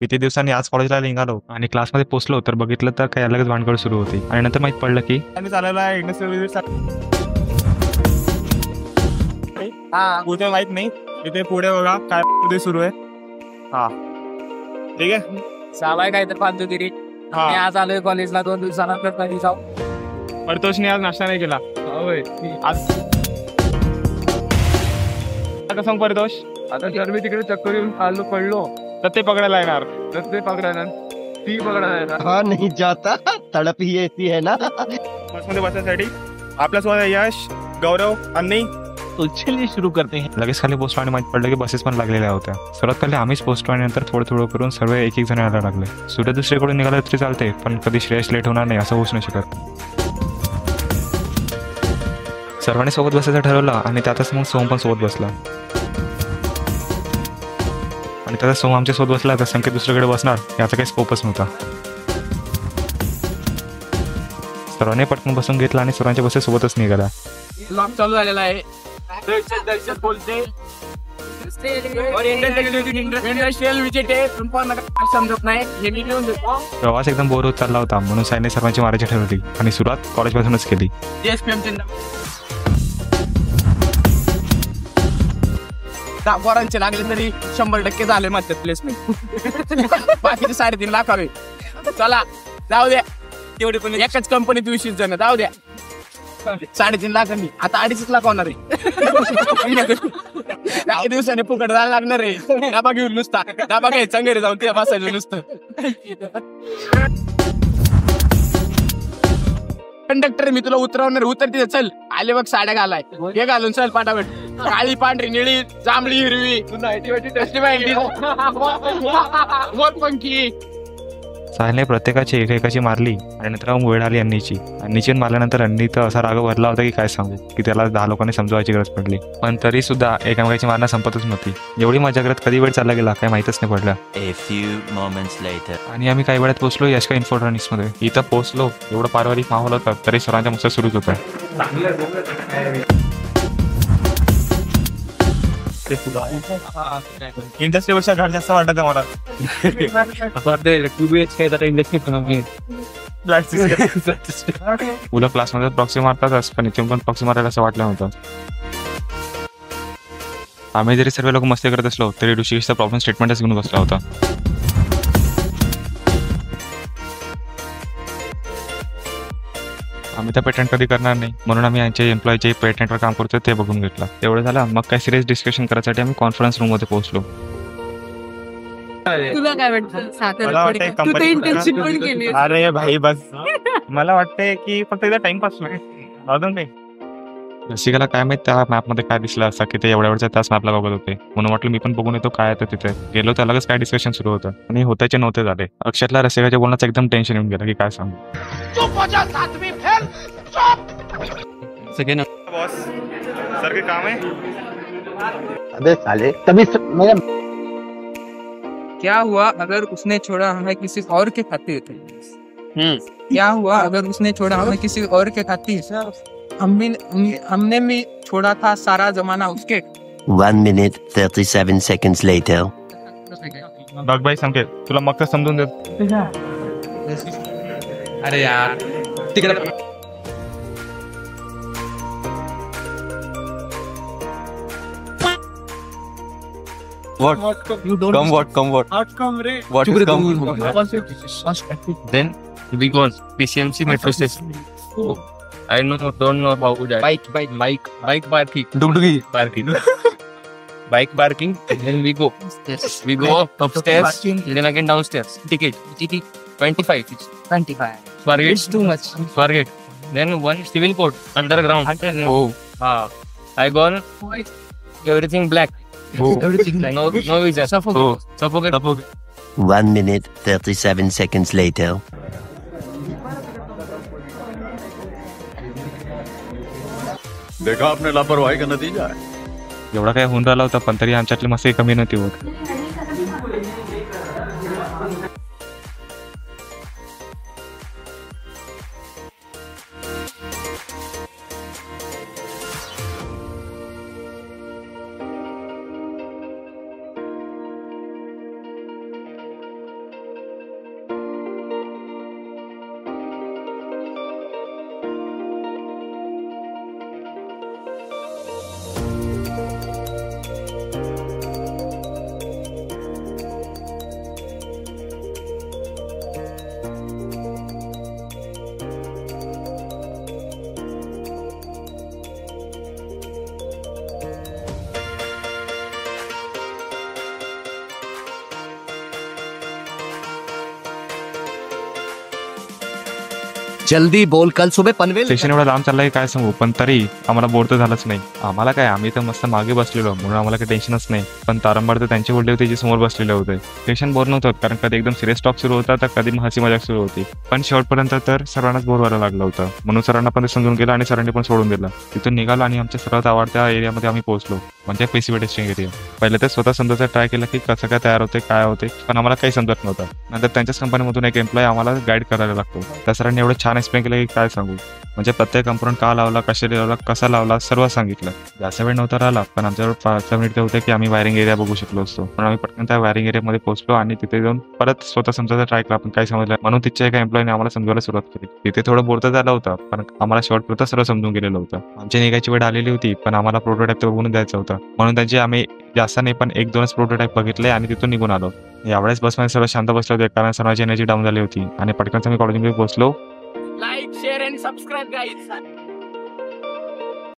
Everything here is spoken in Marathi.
किती दिवसांनी आज कॉलेजला निघालो आणि क्लासमध्ये पोहोचलो तर बघितलं तर काही अलगच भानगड सुरू होती आणि नंतर माहित पडलं की आम्ही चालवला आहे इंडस्ट्रियल विजिट. कुठे माहित नाही. इथे पुढे बघा काय सुरू आहे. हा ठीक आहे. चालाय काय तर फालतूगिरी. मी आज आलोय कॉलेजला 2 दिवसानंतर कधी जाऊ. परतोषने आज नाश्ता नाही केला. आज कसं परतोष आता जर मी तिकडे चक्कर येऊन आलो पडलो तर ते पकडायला येणार. तर ते पकडायला ती पकडायला. हाँ नहीं जाता, तड़प ही ऐसी है ना. बसमध्ये बसण्यासाठी आपल्यासोबत यश, गौरव, अन्नी. तो चलिए शुरू करते हैं. लगेच खाली पोहोचलो आणि माहित पडलं की बसेस पण लागलेल्या होत्या. सर्वात पहिले आम्हीच पोहोचलो आणि नंतर थोडं थोडं करून सर्व एक जण यायला लागले. सूर्य दुसरीकडून निघाला तरी चालते पण कधी श्रेयस लेट होणार नाही असं होऊच नाही शकत. सर्वांनी सोबत बसायचं ठरवलं आणि त्यातच मग सोम पण सोबत बसला आणि त्याचा सोम आमच्या सोबत बसला तर संकेत दुसरीकडे बसणार याचा काही स्कोपच नव्हता. सर्वांनी पटकन बसून घेतला आणि सर्वांच्या बसेस सोबतच निघाला. ब्लॉग चालू झालेला आहे. दर्शक बोलते इंडस्ट्रियल विजिट आहे. समजत नाही हे मी लिहून देतो. प्रवास एकदम बोर होत चालला होता म्हणून साईने सर्वांची मारायची ठरवली आणि सुरुवात कॉलेजपासूनच केली. पोरांचे लागले तरी 100% झाले माझ्यात प्लेसमेंट. बाकीचे 3.5 लाख हवे. चला जाऊ द्या. तेवढे पण एकाच कंपनीत 20 जण जाऊ द्या. 3.5 लाखांनी आता 2.5 लाख होणार आहे. काही दिवसाने फुकट जायला लागणार आहे. डाबा घेऊन नुसता डाबा घ्यायचा घरी जाऊन ते बसायचं नुसतं. कंडक्टर मी तुला उतरवणार. उतर तिथे चल. आले बघ साड्या घालाय. हे घालून चल पाटापट. काळी पांढरी निळी जांभळी हिरवी पंखी. साहिलने प्रत्येकाची एकेकाची मारली आणि नंतर मग वेळ आली अन्नीची. अन्नीची मारल्यानंतर अन्नी तर असा राग भरला होता की काय सांगू की त्याला 10 लोकांनी समजवायची गरज पडली. पण तरी सुद्धा एकामेकाची मारणं संपतच नव्हती. एवढी मजा करत कधी वेळ चालला गेला काही माहितच नाही पडलं. आणि आम्ही काही वेळात पोहोचलो यशका इन्फोट्रॉनिक्स मध्ये. इथं पोहोचलो एवढं पारिवारिक माहोल होता तरी सर्वांच्या मस्त सुरूच होता. इंडस्ट्रीपेक्षा घर जास्त वाटत मला. मुलं क्लासमध्ये प्रॉक्सी मारतातच पण इथे पण प्रॉक्सी मारायला असं वाटलं नव्हतं. आम्ही जरी सर्व लोक मस्ती करत असलो तरी ऋषिकेशचा प्रॉब्लेम स्टेटमेंटच घेऊन बसला होता. आम्ही तर पेटंट कधी करणार नाही म्हणून आम्ही यांच्या एम्प्लॉईचे पेटंटवर काम करतो ते बघून घेतलं. तेवढं झालं मग काय सिरियस डिस्कशन करायसाठी आम्ही कॉन्फरन्स रूम मध्ये पोहोचलो. तुला काय वाटतं? अरे भाई बस मला वाटतंय की फक्त एकदा टाइमपास नाही अजून काही. रसिकाला काय माहित त्या मॅपमध्ये काय दिसलं असं की ते एवढ्या वेळच्या त्याच मॅपला बघत होते म्हणून वाटलं मी पण बघून येतो काय येतं तिथे. गेलो तर अलगच काय डिस्कशन सुरू होतं आणि होत्याचे नव्हते झाले. अक्षरला रसिकाच्या बोलण्याचं एकदम टेन्शन येऊन गेलं की काय सांगू. बॉस सर के काम है. अबे साले तभी मेरा क्या हुआ अगर उसने छोड़ा हमें किसी और के खातिर. क्या हुआ अगर उसने छोड़ा हमें किसी और के खातिर. हमने भी छोड़ा था सारा जमाना उसके. 1 minute 37 seconds later. बघ भाई संकेत तुला मग तर समजून देत. अरे यार तिकडे What? You don't Come what? Come what? Come ray. What is come? Then we go PCMC metro station. I don't know about that. Bike parking. Dugdugi. Parking. Bike parking. Then we go. We go upstairs. Then again downstairs. Ticket. 25. Forget. It's too much. Forget. Then one civil court underground. Oh. I gone. Everything black. Everything No visa. Suffocate. 1 minute 37 seconds later. देखा आपने लापरवाही का नतीजा है. एवढा काय होऊन राहिला होता पण तरी आमच्यातली मस्ती कमी नव्हती होत. जल्दी बोल, कल सुबह पनवेल स्टेशन एवढं लांब चाललंय काय सांगू, पण तरी आम्हाला बोर तर झालंच नाही. आम्हाला काय, आम्ही तर मस्त मागे बसलेलो म्हणून आम्हाला काही टेन्शनच नाही. पण तारंबार तर त्यांचे वडील होते जे समोर बसलेले होते. स्टेशन बोर नव्हतं, कारण कधी एकदम सिरियस टॉक सुरू होता तर कधी हसी मजाक सुरू होती. पण शेवटपर्यंत तर सर्वांनाच बोर व्हायला लागलं होतं. म्हणून सरांना पण ते समजून गेलं आणि सरांनी पण सोडून दिलं. तिथून निघालो आणि आमच्या सर्वात आवडत्या एरियामध्ये आम्ही पोहोचलो, म्हणजे PCB टेस्टिंग एरिया. पहिले तर स्वतः समजायचा ट्राय केला की कसं काय तयार होते, काय होते, पण आम्हाला काही समजत नव्हतं. नंतर त्यांच्याच कंपनीमधून एक एम्प्लॉय आम्हाला गाईड करायला लागतो. त्या सरांनी एवढं छान एक्सप्लेन केलं की काय सांगू. म्हणजे प्रत्येक कंपोनंट का लावला, कशाला लावला, कसा लावला, सर्व सांगितलं. जास्त वेळ नव्हता राहिला, पण आमच्यावर 5 मिनिट होते की आम्ही वायरिंग एरिया बघू शकलो असतो. पण आम्ही पटकन त्या वायरिंग एरियामध्ये पोहोचलो आणि तिथे जाऊन परत स्वतः समजायचा ट्राय केला, पण काही समजलं. म्हणून तिच्या एका एम्प्लॉयने आम्हाला समजायला सुरुवात केली. तिथे थोडं बोर तर झालं होतं, पण आम्हाला शेवटपर्यंत सर्व समजून गेलेलं होतं. आमची निघायची वेळ आलेली होती, पण आम्हाला प्रोटोटाईप तर बघून जायचं होतं. म्हणून त्यांचे आम्ही जास्त नाही पण 1-2च प्रोटोटाईप बघितले आणि तिथून निघून आलो. यावेळेस बसमध्ये सर्व शांत बसले होते, कारण सर्वांची एनर्जी डाऊन झाली होती. आणि पटकन आम्ही कॉलेजमध्ये पोहोचलो. लाईक शेअर आणि सबस्क्राईब गाईज.